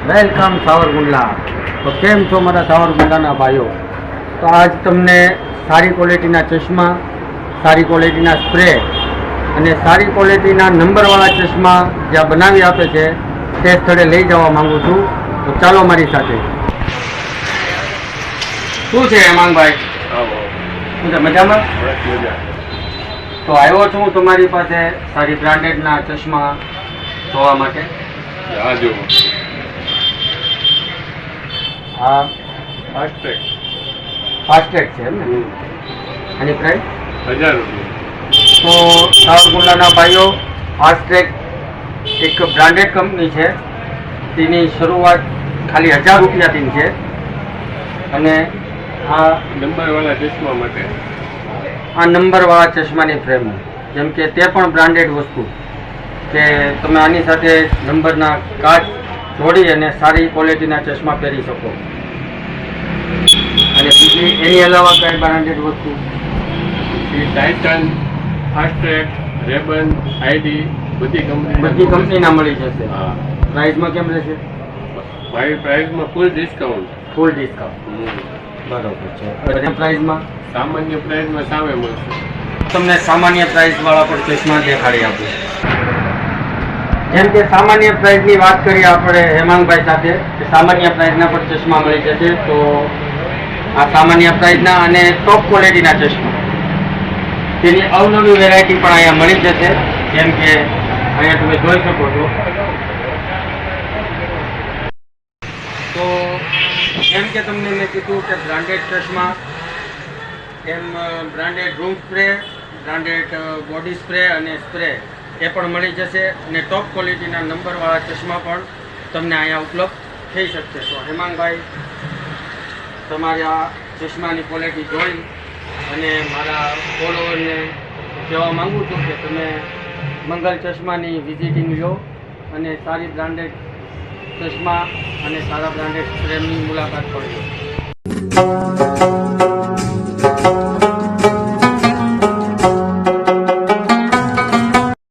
Welcome Savarkundla. તો કેમ છો મારા સાવરકુંડલાના ભાઈઓ? તો આજ તમને સારી ક્વોલિટીના ચશ્મા, સારી ક્વોલિટીના સ્પ્રે અને સારી ક્વોલિટીના નંબરવાળા ચશ્મા જ્યાં બનાવી આપે છે તે સ્થળે લઈ જવા માંગુ છું. તો ચાલો મારી સાથે. શું છે હેમાંગભાઈ? શું છે, મજામાં? તો આવ્યો છું તમારી પાસે સારી બ્રાન્ડેડના ચશ્મા જોવા માટે. આ જો આ ફાસ્ટ્રેક ફાસ્ટ્રેક છે એમ ને? આની પ્રાઇસ 1000 રૂપિયા. તો સાવરકુંડલાના ભાઈઓ, ફાસ્ટ્રેક એક બ્રાન્ડેડ કંપની છે. તેની શરૂઆત ખાલી 1000 રૂપિયાથી છે. અને આ નંબરવાળા ચશ્મા માટે નંબરવાળા ચશ્માની ફ્રેમ, જેમ કે તે પણ બ્રાન્ડેડ વસ્તુ કે તમે આની સાથે નંબરના કાચ જોડી અને સારી ક્વોલિટીના ચશ્મા પહેરી શકો. અને બીજી એની અલાવા કઈ બ્રાન્ડેડ વસ્તુ? ટાઇટન, ફાસ્ટ્રેક, રેબન, આઈડી બધી કંપનીના મળી જશે. હા, પ્રાઇસમાં કેમ રહેશે? મારી પ્રાઇસમાં ફૂલ ડિસ્કાઉન્ટ. ફૂલ ડિસ્કાઉન્ટ. બરોબર છે. અને પ્રાઇસમાં સામાન્ય પ્રાઇસમાં સામે મળશે. તમને સામાન્ય પ્રાઇસવાળા પણ ચશ્મા દેખાડી આપું. જેમ કે સામાન્ય પ્રાઇસની વાત કરીએ આપણે હેમાંગભાઈ સાથે, કે સામાન્ય પ્રાઇસના પણ ચશ્મા મળી જશે. તો આ સામાન્ય પ્રાઇસના અને ટોપ ક્વોલિટીના ચશ્મા, તેની અવનવી વેરાયટી પણ અહીંયા મળી જશે. જેમ કે અહીંયા તમે જોઈ શકો છો. તો જેમ કે તમને મેં કીધું કે બ્રાન્ડેડ ચશ્મા, એમ branded room spray, branded body spray અને સ્પ્રે એ પણ મળી જશે. અને ટોપ ક્વોલિટીના નંબરવાળા ચશ્મા પણ તમને અહીંયા ઉપલબ્ધ થઈ શકશે. તો હેમાંગભાઈ, તમારે આ ચશ્માની ક્વોલિટી જોઈ અને મારા ફોલોવરને કહેવા માગું છું કે તમે મંગલ ચશ્માની વિઝિટિંગ લો અને સારી બ્રાન્ડેડ ચશ્મા અને સારા બ્રાન્ડેડ સ્પ્રેની મુલાકાત પણ લો.